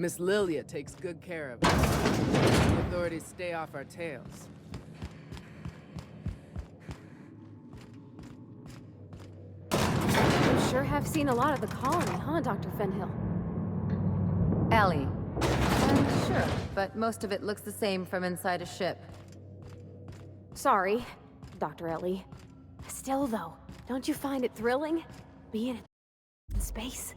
Miss Lilia takes good care of us. The authorities stay off our tails. You sure have seen a lot of the colony, huh, Dr. Fenhill? Ellie. Sure, but most of it looks the same from inside a ship. Sorry, Dr. Ellie. Still, though, don't you find it thrilling? Being in space?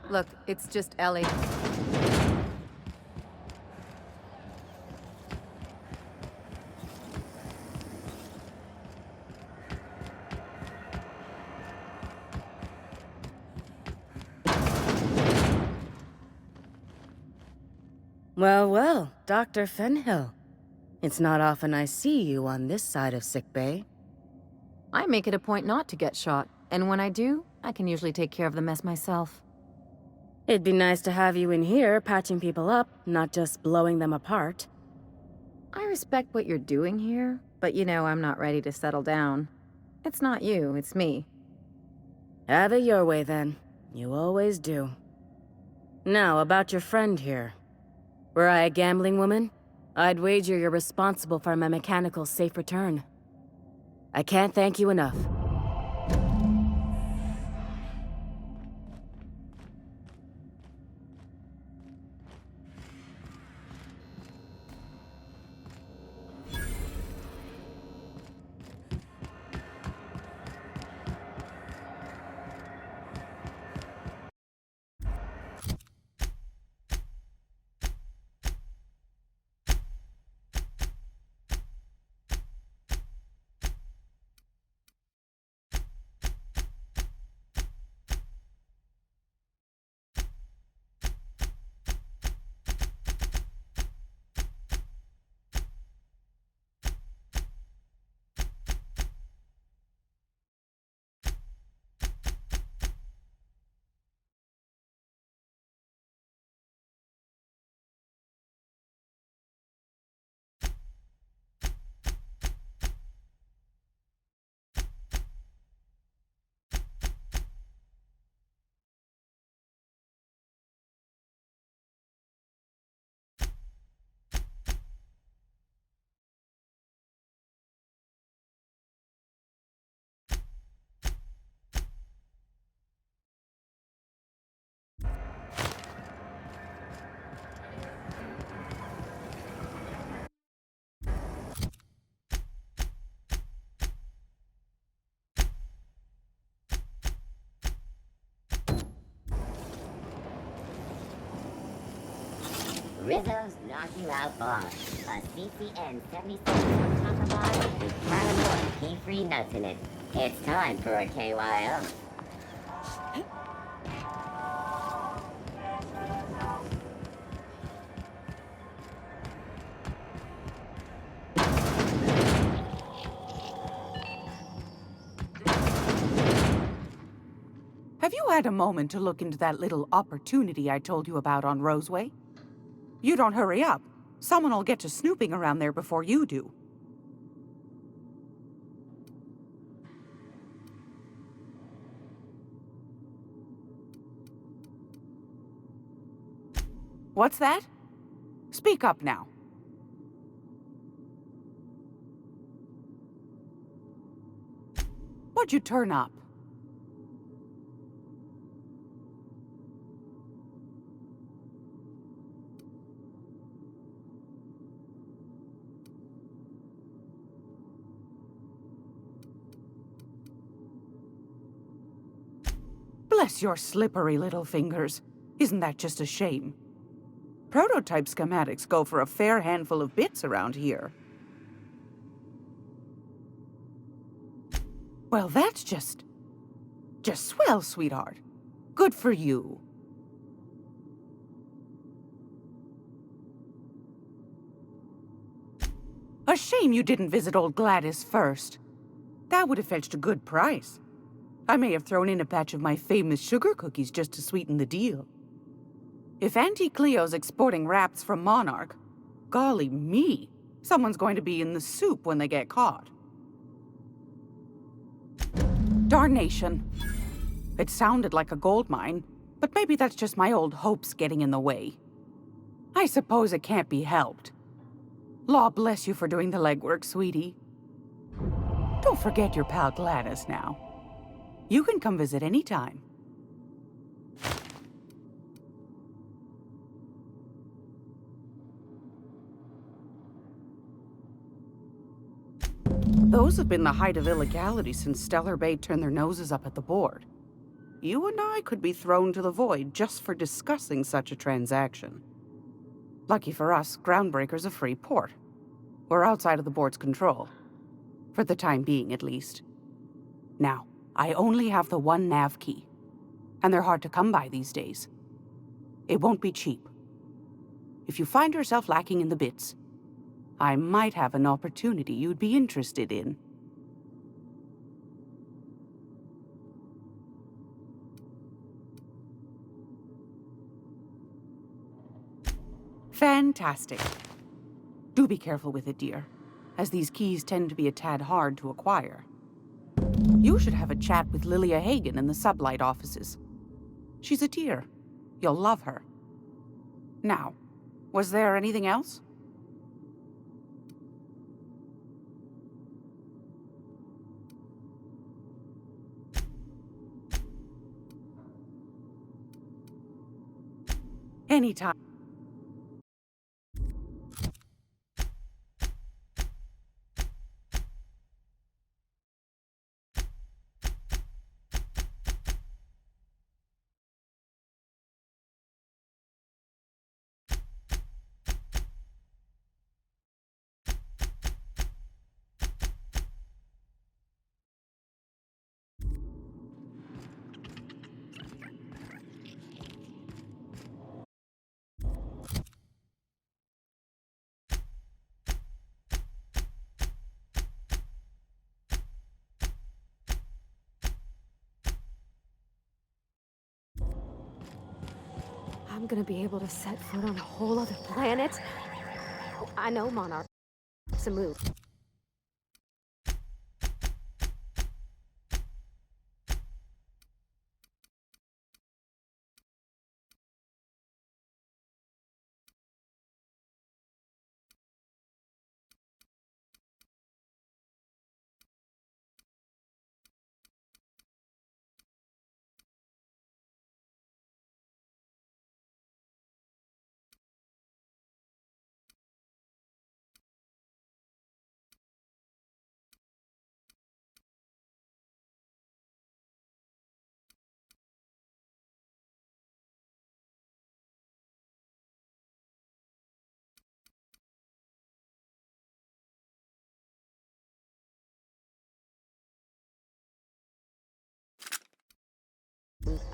Look, it's just Ellie. Well, well, Dr. Fenhill. It's not often I see you on this side of sickbay. I make it a point not to get shot, and when I do, I can usually take care of the mess myself. It'd be nice to have you in here patching people up, not just blowing them apart. I respect what you're doing here, but you know I'm not ready to settle down. It's not you, it's me. Have it your way, then. You always do. Now, about your friend here. Were I a gambling woman, I'd wager you're responsible for my mechanical safe return. I can't thank you enough. Rizzo's Knocking Out Bar, a CCN 77 Tonka bar with Paramore key-free nuts in it. It's time for a KYO. Have you had a moment to look into that little opportunity I told you about on Roseway? You don't hurry up. Someone will get to snooping around there before you do. What's that? Speak up now. What'd you turn up? Bless your slippery little fingers. Isn't that just a shame? Prototype schematics go for a fair handful of bits around here. Well, that's just swell, sweetheart. Good for you. A shame you didn't visit old Gladys first. That would have fetched a good price. I may have thrown in a batch of my famous sugar cookies just to sweeten the deal. If Auntie Cleo's exporting wraps from Monarch, golly me, someone's going to be in the soup when they get caught. Darnation. It sounded like a gold mine, but maybe that's just my old hopes getting in the way. I suppose it can't be helped. Law bless you for doing the legwork, sweetie. Don't forget your pal Gladys now. You can come visit any time. Those have been the height of illegality since Stellar Bay turned their noses up at the board. You and I could be thrown to the void just for discussing such a transaction. Lucky for us, Groundbreaker's a free port. We're outside of the board's control. For the time being, at least. Now, I only have the one nav key. And they're hard to come by these days. It won't be cheap. If you find yourself lacking in the bits, I might have an opportunity you'd be interested in. Fantastic. Do be careful with it, dear, as these keys tend to be a tad hard to acquire. You should have a chat with Lilia Hagen in the Sublight offices. She's a dear. You'll love her. Now, was there anything else? Anytime. I'm gonna be able to set foot on a whole other planet. I know Monarch's a move.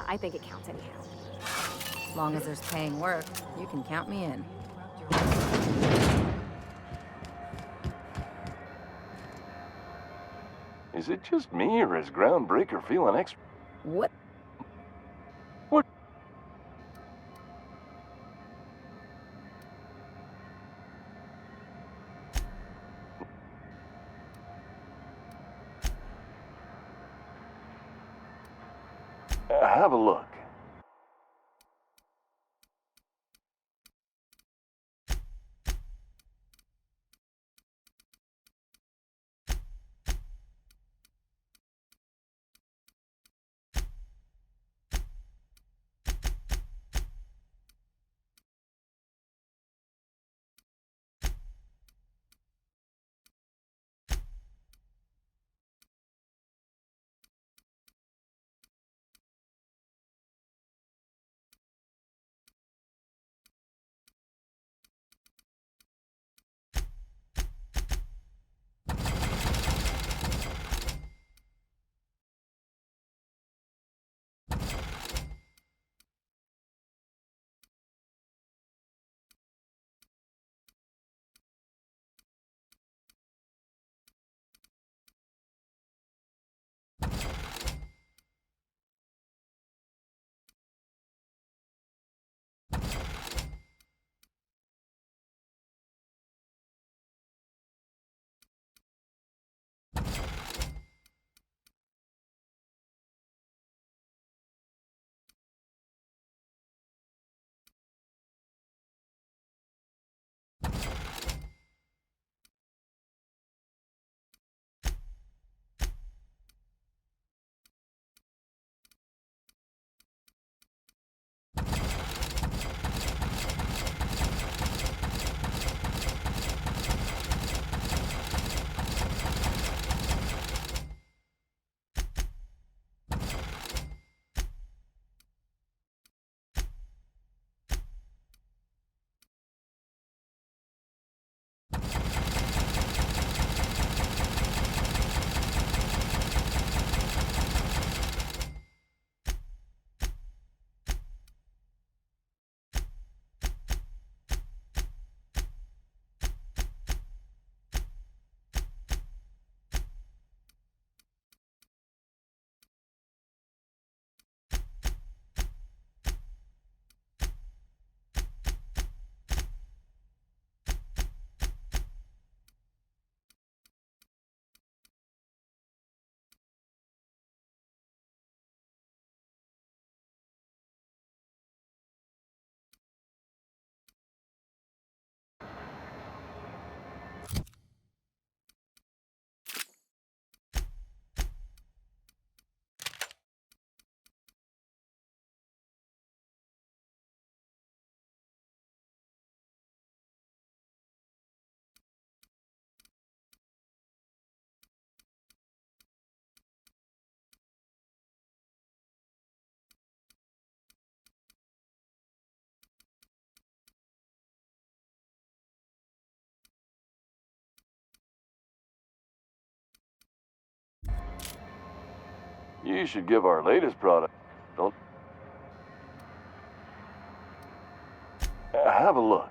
I think it counts anyhow. As long as there's paying work, you can count me in. Is it just me, or is Groundbreaker feeling extra? What? What? Have a look. You should give our latest product. Don't. Have a look.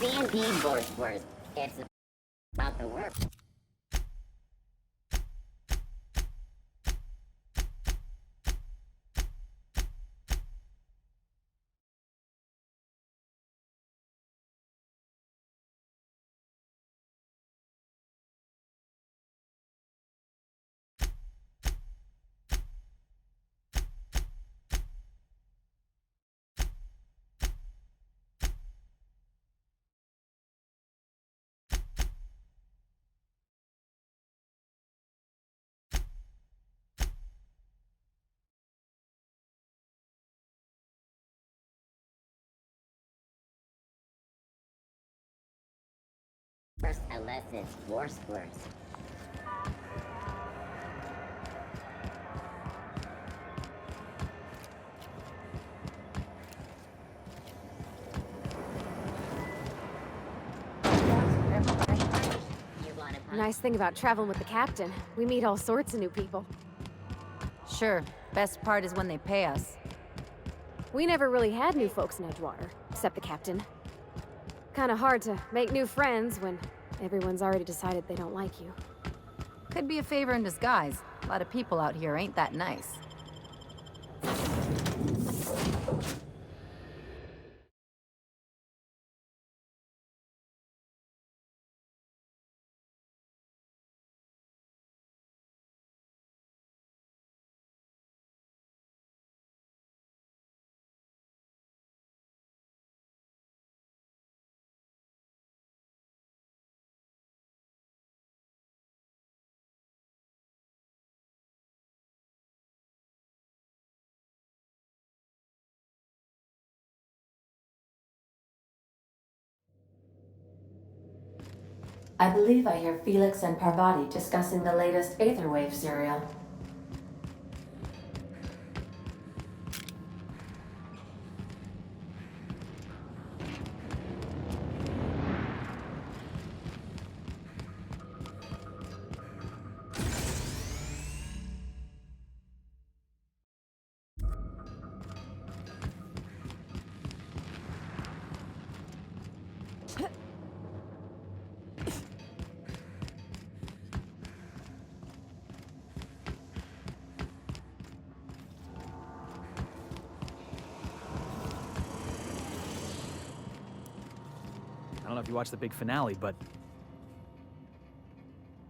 C&D Borsworth. It's about the work. First illicit Borsworth. Nice thing about traveling with the captain. We meet all sorts of new people. Sure, best part is when they pay us. We never really had new folks in Edgewater, except the captain. Kinda hard to make new friends when everyone's already decided they don't like you. Could be a favor in disguise. A lot of people out here ain't that nice. I believe I hear Felix and Parvati discussing the latest Aetherwave serial. I don't know if you watched the big finale, but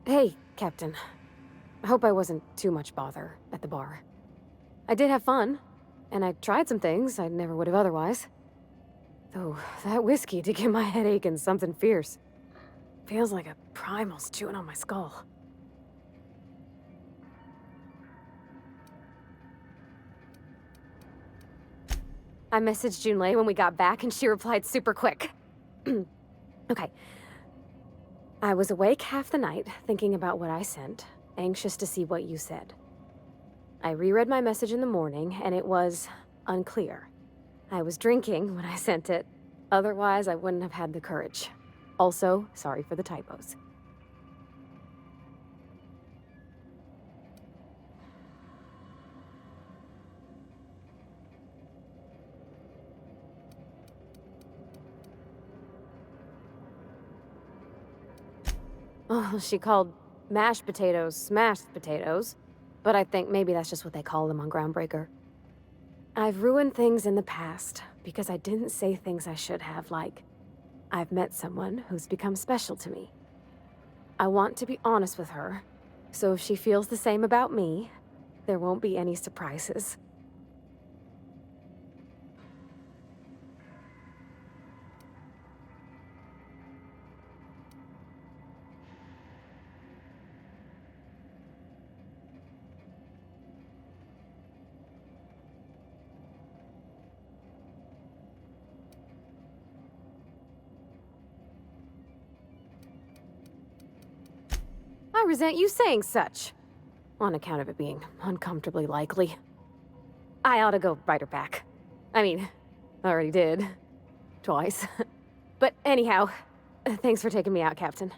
Hey, Captain. I hope I wasn't too much bother at the bar. I did have fun, and I tried some things I never would have otherwise. Though, that whiskey did get my head aching something fierce. Feels like a primal's chewing on my skull. I messaged Junlei when we got back, and she replied super quick. Okay. I was awake half the night, thinking about what I sent, anxious to see what you said. I reread my message in the morning, and it was unclear. I was drinking when I sent it. Otherwise, I wouldn't have had the courage. Also, sorry for the typos. Oh, she called mashed potatoes smashed potatoes, but I think maybe that's just what they call them on Groundbreaker. I've ruined things in the past because I didn't say things I should have, like, I've met someone who's become special to me. I want to be honest with her, so if she feels the same about me, There won't be any surprises. I resent you saying such. On account of it being uncomfortably likely. I ought to go write her back. I mean, I already did. Twice. But anyhow, thanks for taking me out, Captain.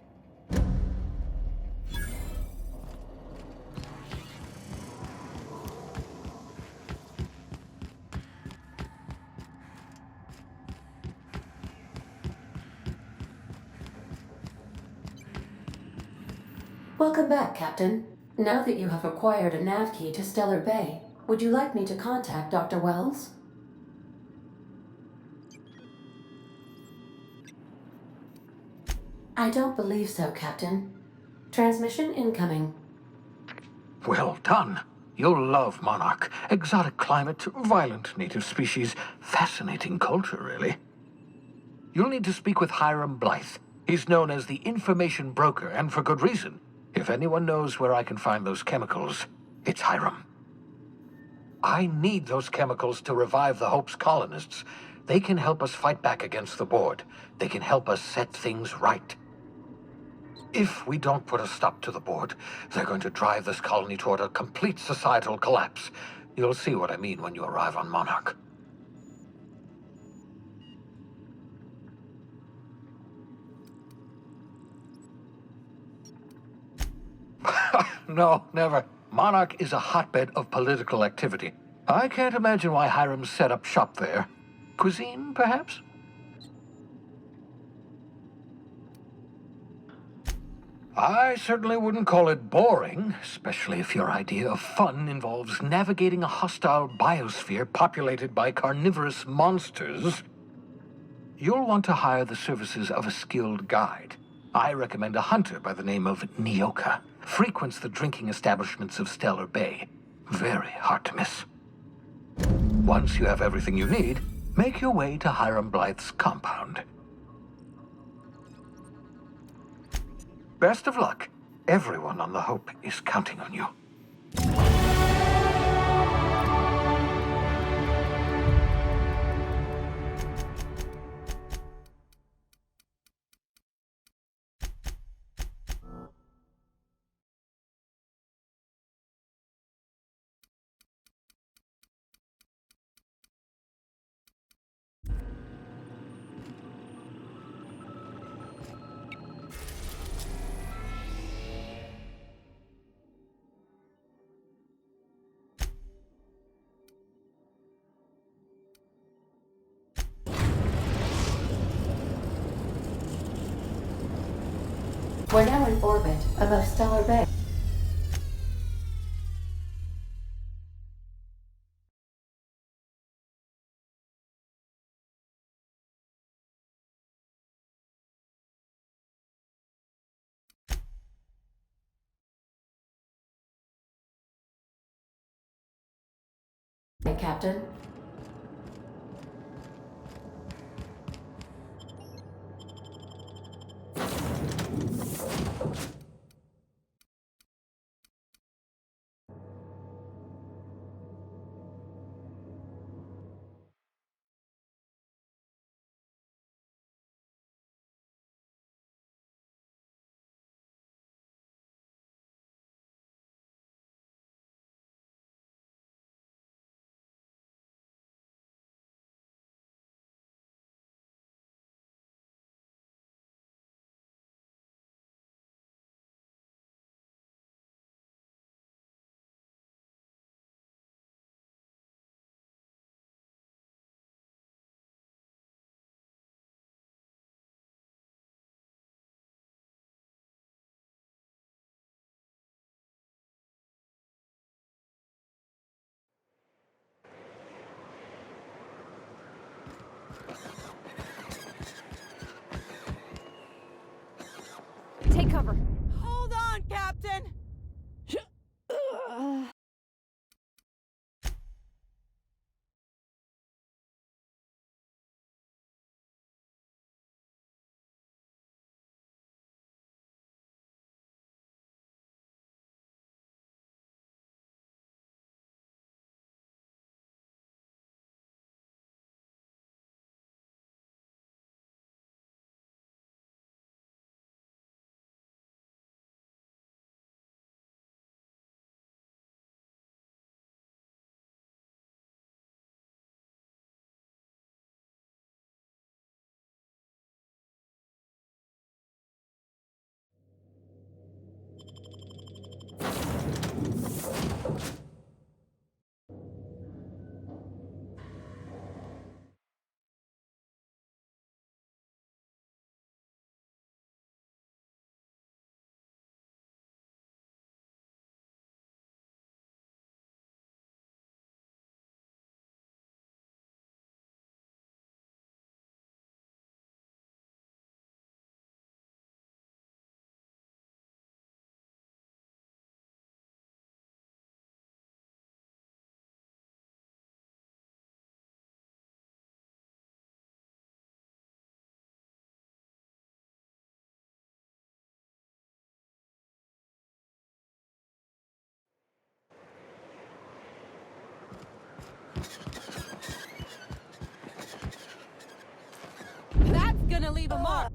Welcome back, Captain. Now that you have acquired a nav key to Stellar Bay, would you like me to contact Dr. Wells? I don't believe so, Captain. Transmission incoming. Well done. You'll love Monarch. Exotic climate, violent native species, fascinating culture, really. You'll need to speak with Hiram Blythe. He's known as the information broker, and for good reason. If anyone knows where I can find those chemicals, it's Hiram. I need those chemicals to revive the Hope's colonists. They can help us fight back against the Board. They can help us set things right. If we don't put a stop to the Board, they're going to drive this colony toward a complete societal collapse. You'll see what I mean when you arrive on Monarch. No, never. Monarch is a hotbed of political activity. I can't imagine why Hiram set up shop there. Cuisine, perhaps? I certainly wouldn't call it boring, especially if your idea of fun involves navigating a hostile biosphere populated by carnivorous monsters. You'll want to hire the services of a skilled guide. I recommend a hunter by the name of Nyoka. Frequents the drinking establishments of Stellar Bay. Very hard to miss. Once you have everything you need, make your way to Hiram Blythe's compound. Best of luck. Everyone on the Hope is counting on you. We're now in orbit above Stellar Bay. Hey, Captain. Take cover. Hold on, Captain! gonna leave a mark.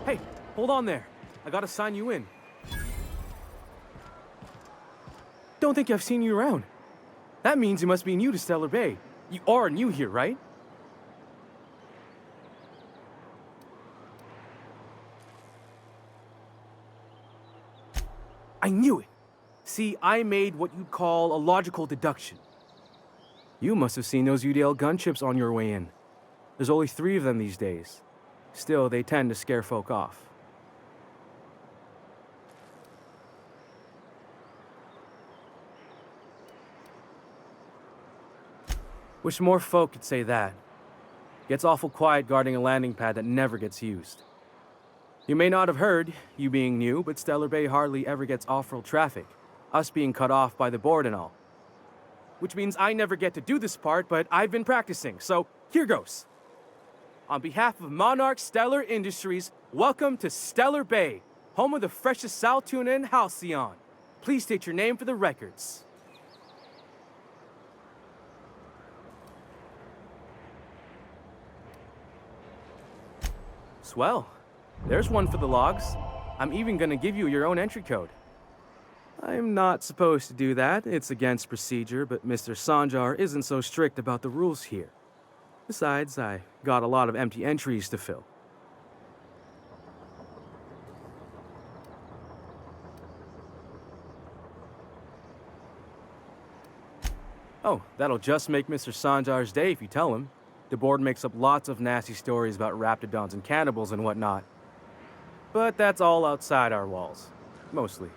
Hey, hold on there. I gotta sign you in. Don't think I've seen you around. That means you must be new to Stellar Bay. You are new here, right? I knew it. See, I made what you'd call a logical deduction. You must have seen those UDL gunships on your way in. There's only 3 of them these days. Still, they tend to scare folk off. Wish more folk could say that. Gets awful quiet guarding a landing pad that never gets used. You may not have heard, you being new, but Stellar Bay hardly ever gets off-road traffic, us being cut off by the board and all. Which means I never get to do this part, but I've been practicing, so here goes. On behalf of Monarch Stellar Industries, welcome to Stellar Bay, home of the freshest sal tuna and halcyon. Please state your name for the records. Swell. There's one for the logs. I'm even gonna give you your own entry code. I'm not supposed to do that. It's against procedure, but Mr. Sanjar isn't so strict about the rules here. Besides, I got a lot of empty entries to fill. Oh, that'll just make Mr. Sanjar's day if you tell him. The board makes up lots of nasty stories about raptidons and cannibals and whatnot. But that's all outside our walls. Mostly.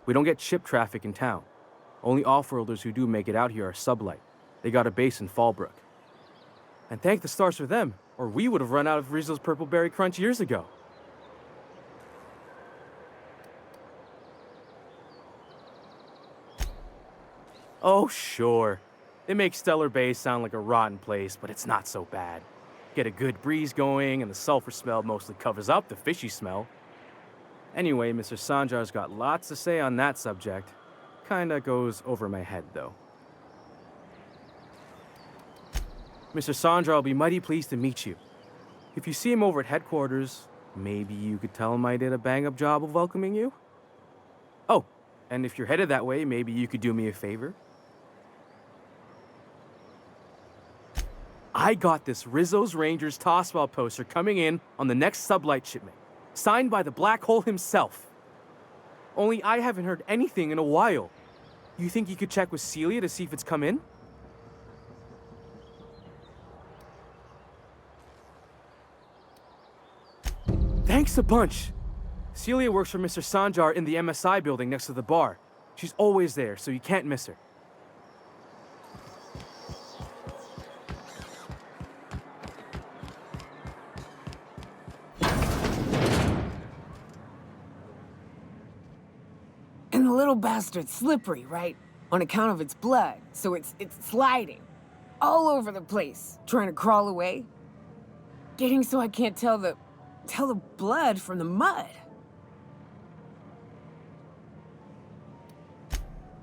We don't get ship traffic in town. Only off-worlders who do make it out here are Sublight. They got a base in Fallbrook. And thank the stars for them, or we would have run out of Rizzo's Purple Berry Crunch years ago. Oh, sure. It makes Stellar Bay sound like a rotten place, but it's not so bad. Get a good breeze going, and the sulfur smell mostly covers up the fishy smell. Anyway, Mr. Sanjar's got lots to say on that subject. Kinda goes over my head, though. Mr. Sanjar will be mighty pleased to meet you. If you see him over at headquarters, Maybe you could tell him I did a bang-up job of welcoming you? Oh, and if you're headed that way, maybe you could do me a favor? I got this Rizzo's Rangers Tossball poster coming in on the next sublight shipment, signed by the Black Hole himself. Only I haven't heard anything in a while. You think you could check with Celia to see if it's come in? Thanks a bunch. Celia works for Mr. Sanjar in the MSI building next to the bar. She's always there, so you can't miss her. And the little bastard's slippery, right? On account of its blood, so it's sliding. All over the place, trying to crawl away. Getting so I can't tell the blood from the mud.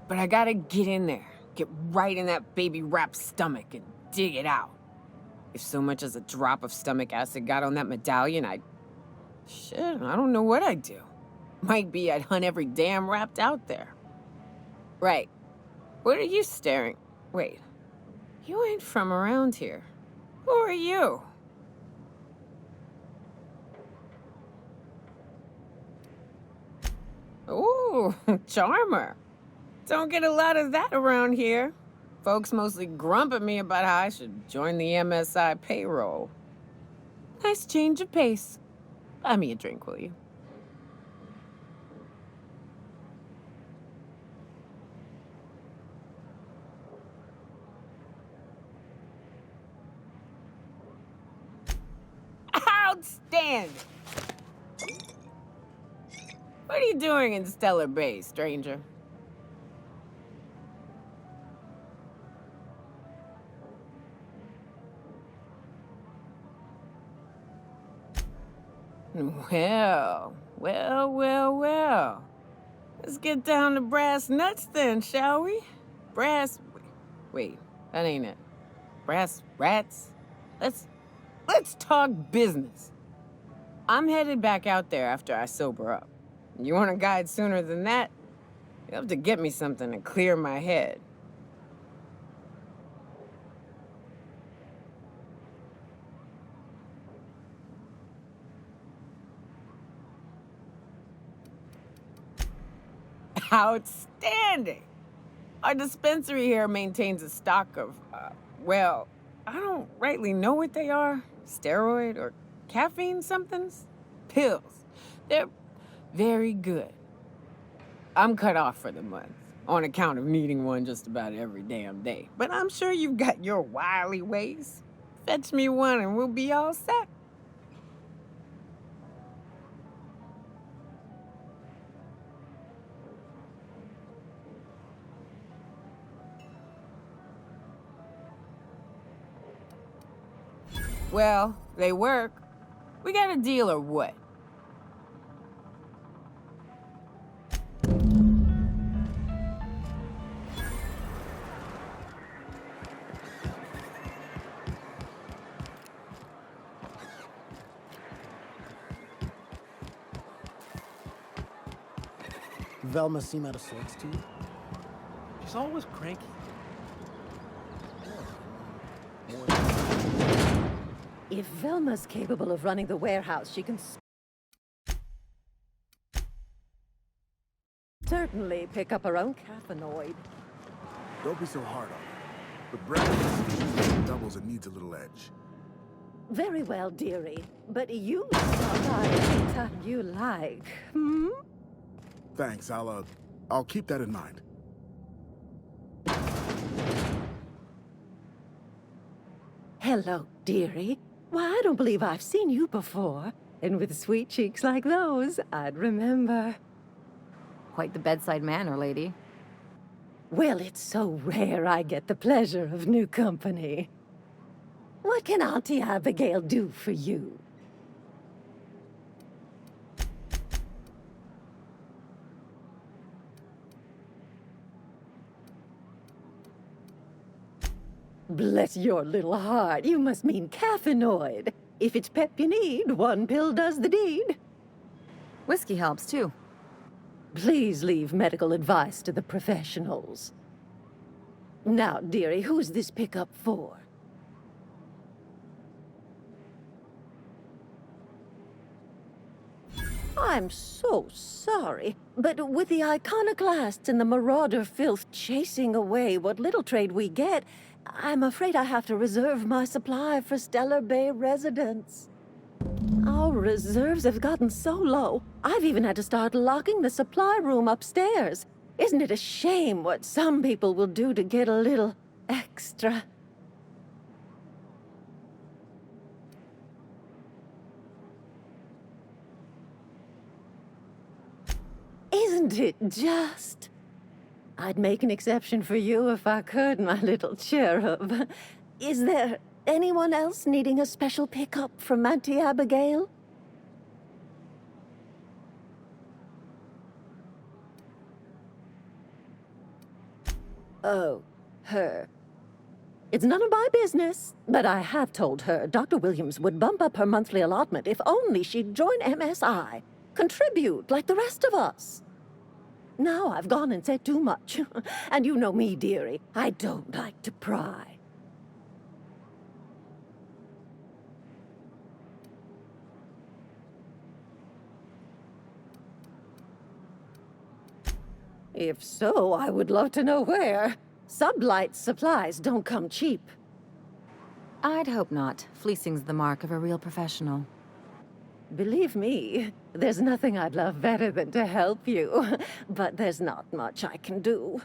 But I gotta get in there, get right in that baby rap's stomach and dig it out. If so much as a drop of stomach acid got on that medallion, shit, I don't know what I'd do. Might be I'd hunt every damn Rapt out there. Right. What are you staring? Wait. You ain't from around here. Who are you? Ooh, charmer. Don't get a lot of that around here. Folks mostly grump at me about how I should join the MSI payroll. Nice change of pace. Buy me a drink, will you? Outstanding! What are you doing in Stellar Bay, stranger? Well. Let's get down to brass nuts then, shall we? Wait, that ain't it. Brass rats? Let's talk business. I'm headed back out there after I sober up. You want a guide sooner than that? You'll have to get me something to clear my head. Outstanding! Our dispensary here maintains a stock of, well, I don't rightly know what they are. Steroid or caffeine somethings? Pills. They're very good. I'm cut off for the month, on account of needing one just about every damn day. But I'm sure you've got your wily ways. Fetch me one and we'll be all set. Well, they work. We got a deal or what? Velma seem out of sorts to you? She's always cranky. If Velma's capable of running the warehouse, she can certainly pick up her own caffeinoid. Don't be so hard on her. But Brad doubles and needs a little edge. Very well, dearie. But you stop by anytime you like, hmm? Thanks, I'll keep that in mind. Hello, dearie. Why, I don't believe I've seen you before. And with sweet cheeks like those, I'd remember. Quite the bedside manner, lady. Well, it's so rare I get the pleasure of new company. What can Auntie Abigail do for you? Bless your little heart, you must mean caffeinoid. If it's pep you need, one pill does the deed. Whiskey helps, too. Please leave medical advice to the professionals. Now, dearie, who's this pickup for? I'm so sorry, but with the iconoclasts and the marauder filth chasing away what little trade we get, I'm afraid I have to reserve my supply for Stellar Bay residents. Our reserves have gotten so low, I've even had to start locking the supply room upstairs. Isn't it a shame what some people will do to get a little extra? Isn't it just? I'd make an exception for you if I could, my little cherub. Is there anyone else needing a special pickup from Auntie Abigail? Oh, her. It's none of my business, but I have told her Dr. Williams would bump up her monthly allotment if only she'd join MSI. Contribute like the rest of us. Now I've gone and said too much. And you know me, dearie. I don't like to pry. If so, I would love to know where. Sublight supplies don't come cheap. I'd hope not. Fleecing's the mark of a real professional. Believe me, there's nothing I'd love better than to help you, but there's not much I can do.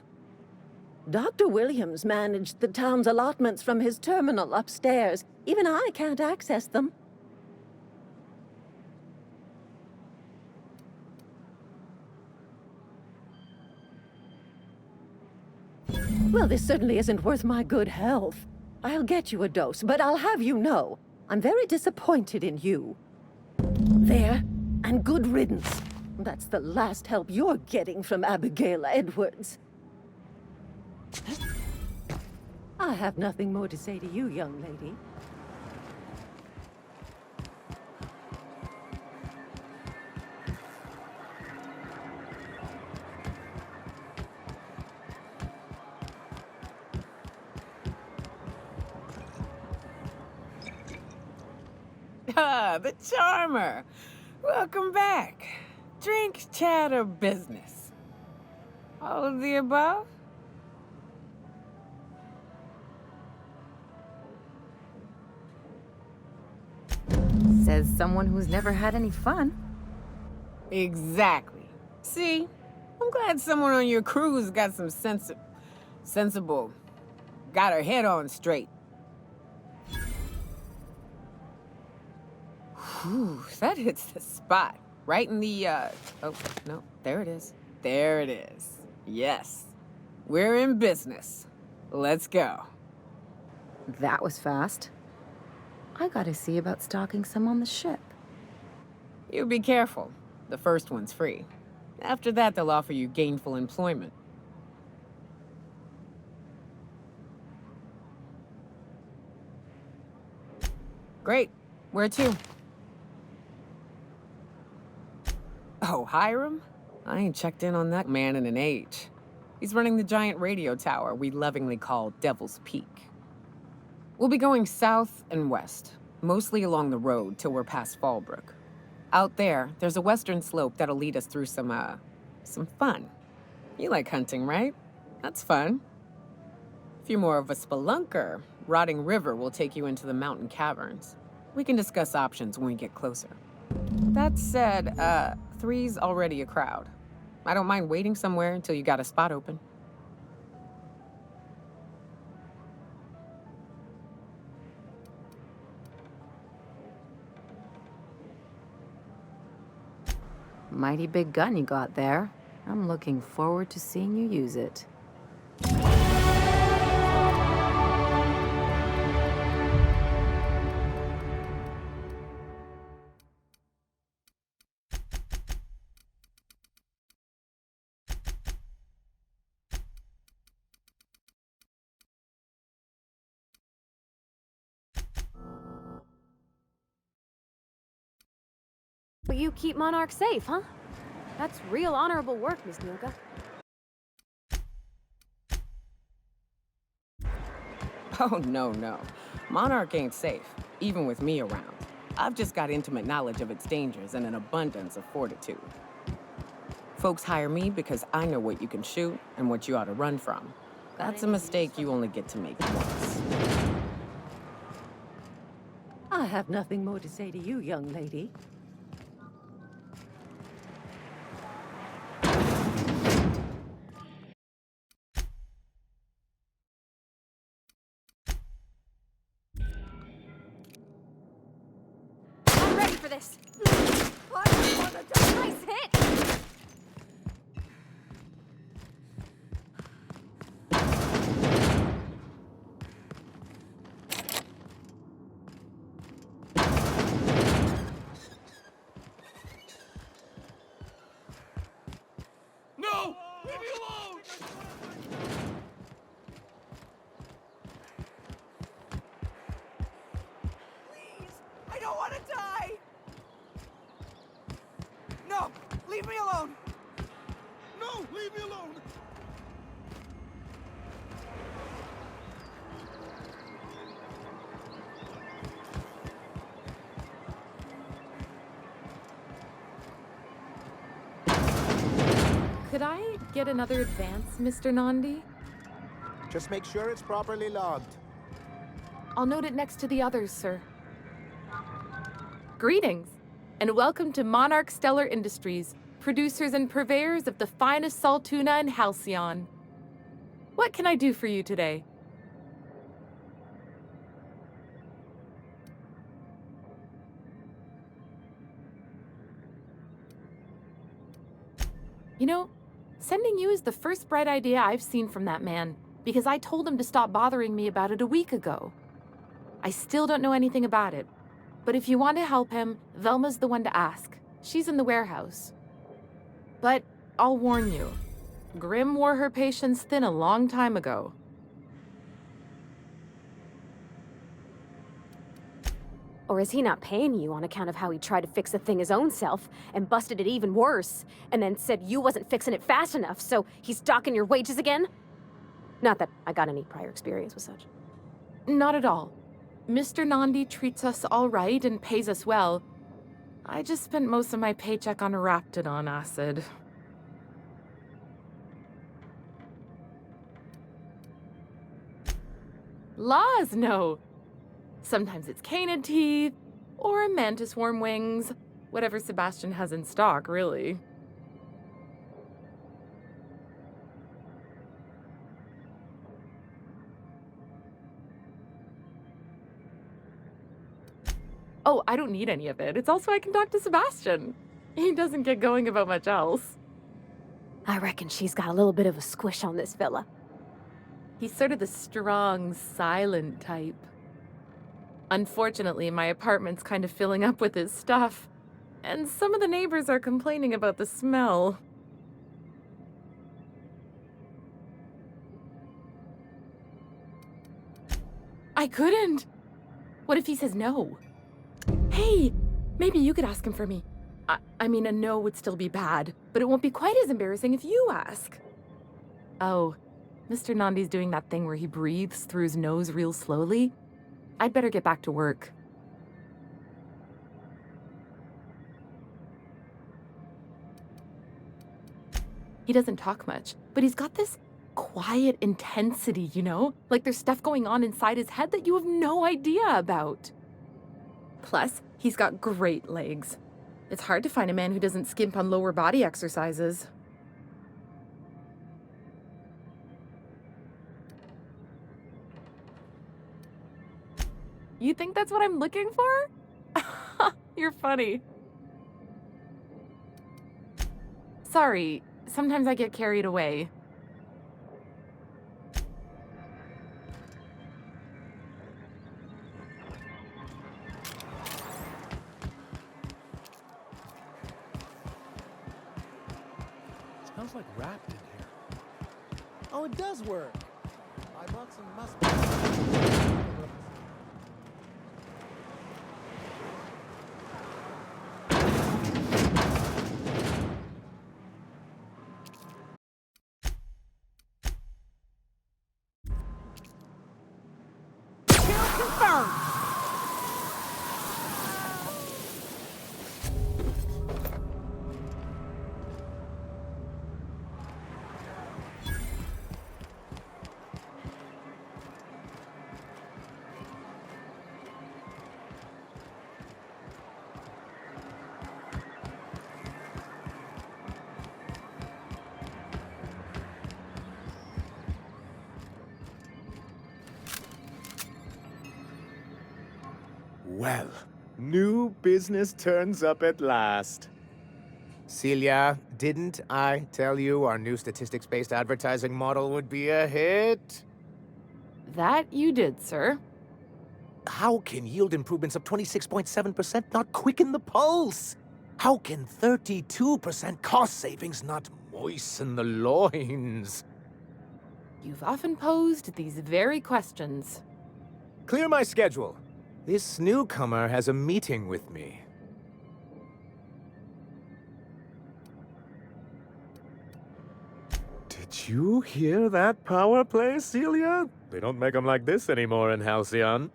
Dr. Williams managed the town's allotments from his terminal upstairs. Even I can't access them. Well, this certainly isn't worth my good health. I'll get you a dose, but I'll have you know, I'm very disappointed in you. There, and good riddance. That's the last help you're getting from Abigail Edwards. I have nothing more to say to you, young lady. Ah, the charmer. Welcome back. Drink, chat, or business? All of the above? Says someone who's never had any fun. Exactly. See? I'm glad someone on your crew's got some sensible. Got her head on straight. Whew, that hits the spot. Right in the, oh, no, there it is. There it is. Yes. We're in business. Let's go. That was fast. I gotta see about stocking some on the ship. You be careful. The first one's free. After that, they'll offer you gainful employment. Great. Where to? Oh, Hiram? I ain't checked in on that man in an age. He's running the giant radio tower we lovingly call Devil's Peak. We'll be going south and west, mostly along the road till we're past Fallbrook. Out there, there's a western slope that'll lead us through some fun. You like hunting, right? That's fun. If you're more of a spelunker, Rotting River will take you into the mountain caverns. We can discuss options when we get closer. That said, 3's already a crowd. I don't mind waiting somewhere until you got a spot open. Mighty big gun you got there. I'm looking forward to seeing you use it. But you keep Monarch safe, huh? That's real honorable work, Miss Nilka. Oh, no. Monarch ain't safe, even with me around. I've just got intimate knowledge of its dangers and an abundance of fortitude. Folks hire me because I know what you can shoot and what you ought to run from. That's a mistake you only get to make once. I have nothing more to say to you, young lady. I'm ready for this. Nice hit! No! Leave me alone! Please! I don't want to die! No! Leave me alone! No! Leave me alone! Could I get another advance, Mr. Nandi? Just make sure it's properly logged. I'll note it next to the others, sir. Greetings, and welcome to Monarch Stellar Industries, producers and purveyors of the finest salt tuna in Halcyon. What can I do for you today? You know, sending you is the first bright idea I've seen from that man, because I told him to stop bothering me about it a week ago. I still don't know anything about it, but if you want to help him, Velma's the one to ask. She's in the warehouse. But I'll warn you, Grim wore her patience thin a long time ago. Or is he not paying you on account of how he tried to fix the thing his own self and busted it even worse, and then said you wasn't fixing it fast enough, so he's docking your wages again? Not that I got any prior experience with such. Not at all. Mr. Nandi treats us all right and pays us well. I just spent most of my paycheck on Raptidon acid. Laws, no. Sometimes it's canid teeth, or mantis worm wings. Whatever Sebastian has in stock, really. Oh, I don't need any of it. It's also I can talk to Sebastian. He doesn't get going about much else. I reckon she's got a little bit of a squish on this fella. He's sort of the strong, silent type. Unfortunately, my apartment's kind of filling up with his stuff, and some of the neighbors are complaining about the smell. I couldn't. What if he says no? Hey, maybe you could ask him for me. I mean, a no would still be bad, but it won't be quite as embarrassing if you ask. Oh, Mr. Nandi's doing that thing where he breathes through his nose real slowly. I'd better get back to work. He doesn't talk much, but he's got this quiet intensity, you know? Like there's stuff going on inside his head that you have no idea about. Plus, he's got great legs. It's hard to find a man who doesn't skimp on lower body exercises. You think that's what I'm looking for? You're funny. Sorry, sometimes I get carried away. Smells like wrapped in here. Oh, it does work. I bought some mustard. Well, new business turns up at last. Celia, didn't I tell you our new statistics-based advertising model would be a hit? That you did, sir. How can yield improvements of 26.7% not quicken the pulse? How can 32% cost savings not moisten the loins? You've often posed these very questions. Clear my schedule. This newcomer has a meeting with me. Did you hear that power play, Celia? They don't make them like this anymore in Halcyon.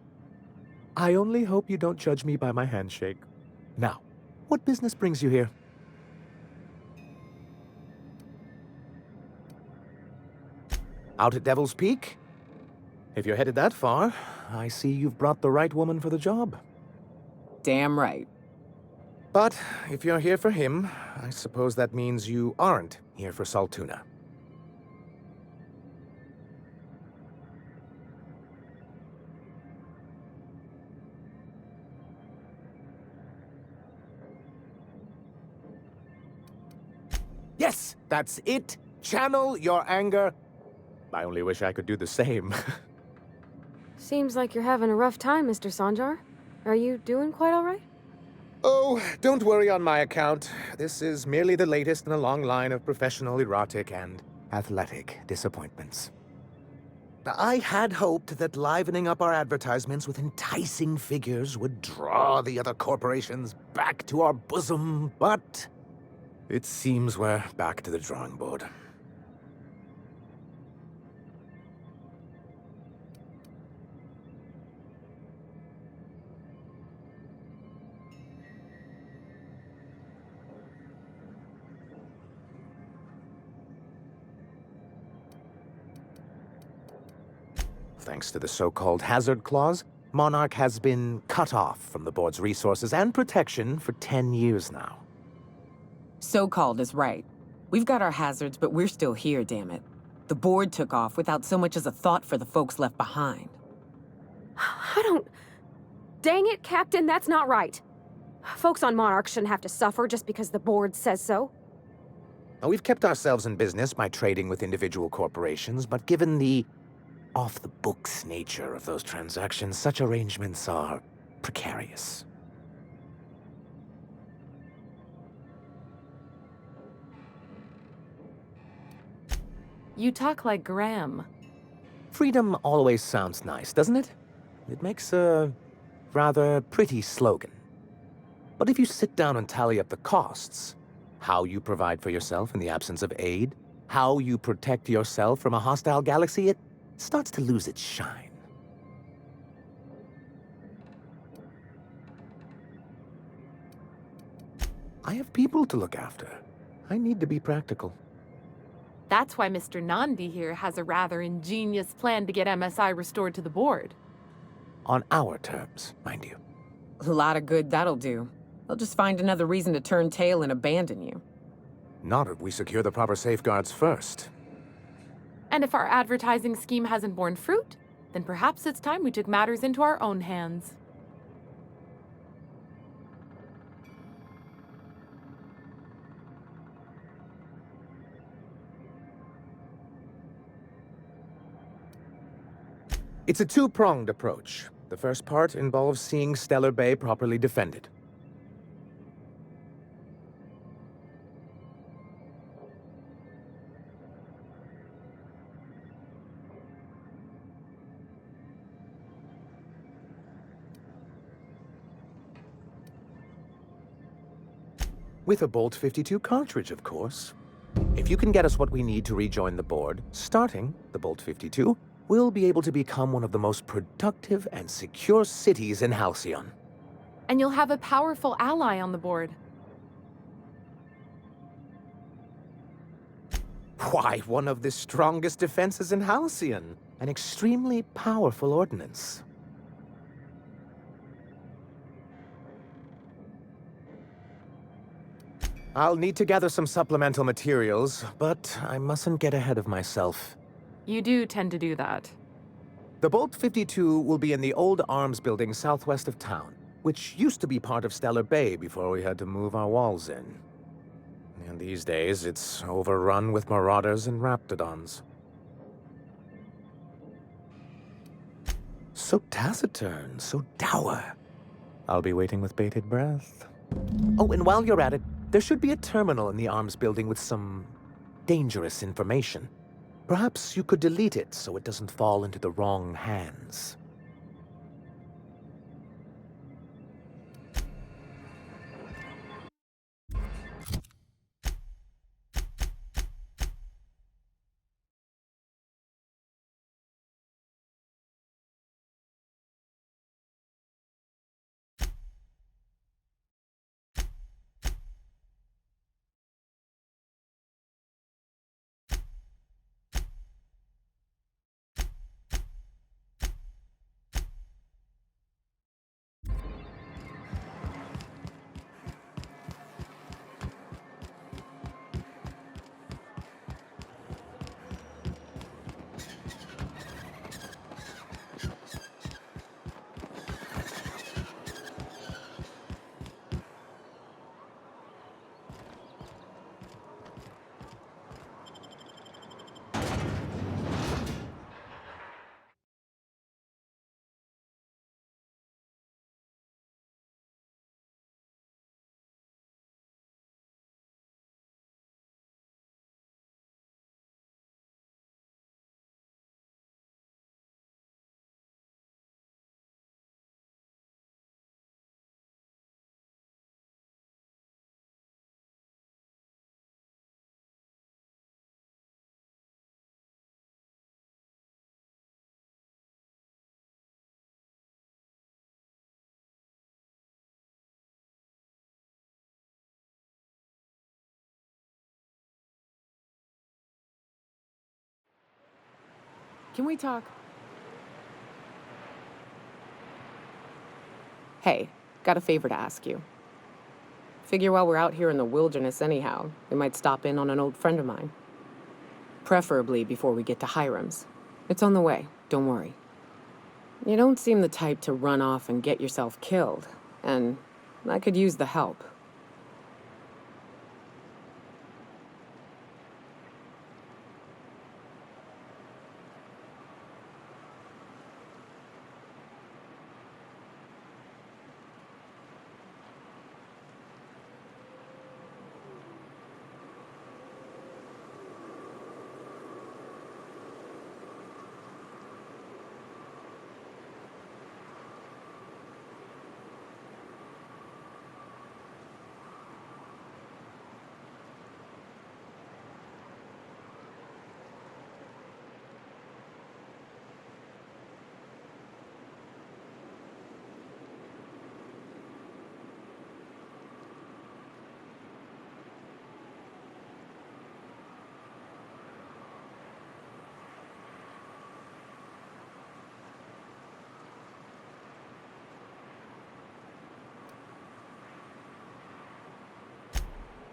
I only hope you don't judge me by my handshake. Now, what business brings you here? Out at Devil's Peak? If you're headed that far, I see you've brought the right woman for the job. Damn right. But if you're here for him, I suppose that means you aren't here for Saltuna. Yes, that's it. Channel your anger. I only wish I could do the same. Seems like you're having a rough time, Mr. Sanjar. Are you doing quite all right? Oh, don't worry on my account. This is merely the latest in a long line of professional erotic and athletic disappointments. I had hoped that livening up our advertisements with enticing figures would draw the other corporations back to our bosom, but it seems we're back to the drawing board. Thanks to the so-called hazard clause, Monarch has been cut off from the board's resources and protection for 10 years now. So-called is right. We've got our hazards, but we're still here, damn it. The board took off without so much as a thought for the folks left behind. I don't... Dang it, Captain, that's not right. Folks on Monarch shouldn't have to suffer just because the board says so. Now, we've kept ourselves in business by trading with individual corporations, but given the off-the-books nature of those transactions, such arrangements are precarious. You talk like Graham. Freedom always sounds nice, doesn't it? It makes a rather pretty slogan. But if you sit down and tally up the costs, how you provide for yourself in the absence of aid, how you protect yourself from a hostile galaxy, it starts to lose its shine. I have people to look after. I need to be practical. That's why Mr. Nandi here has a rather ingenious plan to get MSI restored to the board. On our terms, mind you. A lot of good that'll do. They'll just find another reason to turn tail and abandon you. Not if we secure the proper safeguards first. And if our advertising scheme hasn't borne fruit, then perhaps it's time we took matters into our own hands. It's a two-pronged approach. The first part involves seeing Stellar Bay properly defended. With a Bolt 52 cartridge, of course. If you can get us what we need to rejoin the board, starting the Bolt 52, we'll be able to become one of the most productive and secure cities in Halcyon. And you'll have a powerful ally on the board. Why, one of the strongest defenses in Halcyon. An extremely powerful ordnance. I'll need to gather some supplemental materials, but I mustn't get ahead of myself. You do tend to do that. The Bolt 52 will be in the old arms building southwest of town. which used to be part of Stellar Bay before we had to move our walls in. And these days, it's overrun with marauders and raptidons. So taciturn, so dour. I'll be waiting with bated breath. Oh, and while you're at it, there should be a terminal in the arms building with some dangerous information. Perhaps you could delete it so it doesn't fall into the wrong hands. Can we talk? Hey, got a favor to ask you. Figure while we're out here in the wilderness anyhow, we might stop in on an old friend of mine. Preferably before we get to Hiram's. It's on the way, don't worry. You don't seem the type to run off and get yourself killed, and I could use the help.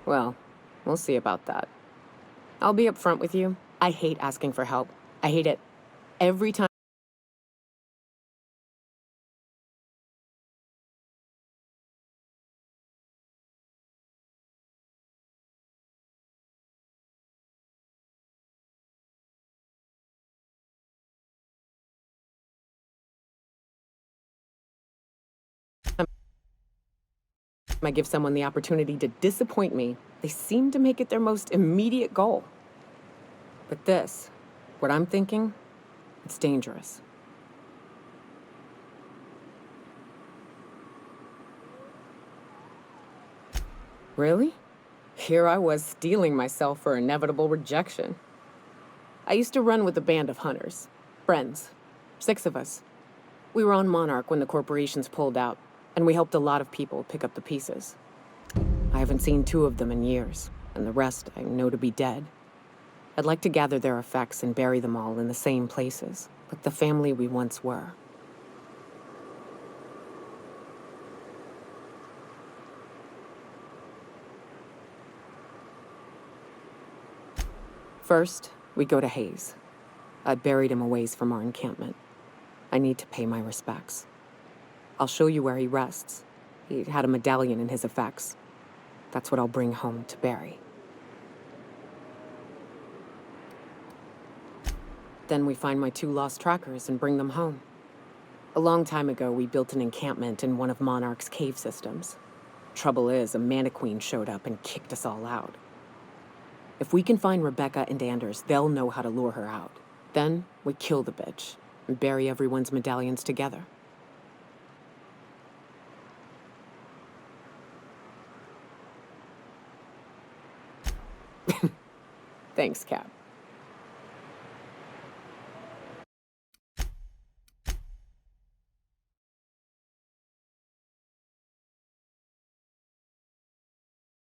Well, we'll see about that. I'll be upfront with you. I hate asking for help. I hate it every time. I give someone the opportunity to disappoint me, they seem to make it their most immediate goal. But this, what I'm thinking, it's dangerous. Really? Here I was steeling myself for inevitable rejection. I used to run with a band of hunters. Friends. 6 of us. We were on Monarch when the corporations pulled out, and we helped a lot of people pick up the pieces. I haven't seen 2 of them in years, and the rest I know to be dead. I'd like to gather their effects and bury them all in the same places, like the family we once were. First, we go to Hayes. I buried him a ways from our encampment. I need to pay my respects. I'll show you where he rests. He had a medallion in his effects. That's what I'll bring home to Barry. Then we find my 2 lost trackers and bring them home. A long time ago, we built an encampment in one of Monarch's cave systems. Trouble is, a Mantiqueen showed up and kicked us all out. If we can find Rebecca and Anders, they'll know how to lure her out. Then we kill the bitch and bury everyone's medallions together. Thanks, Cap.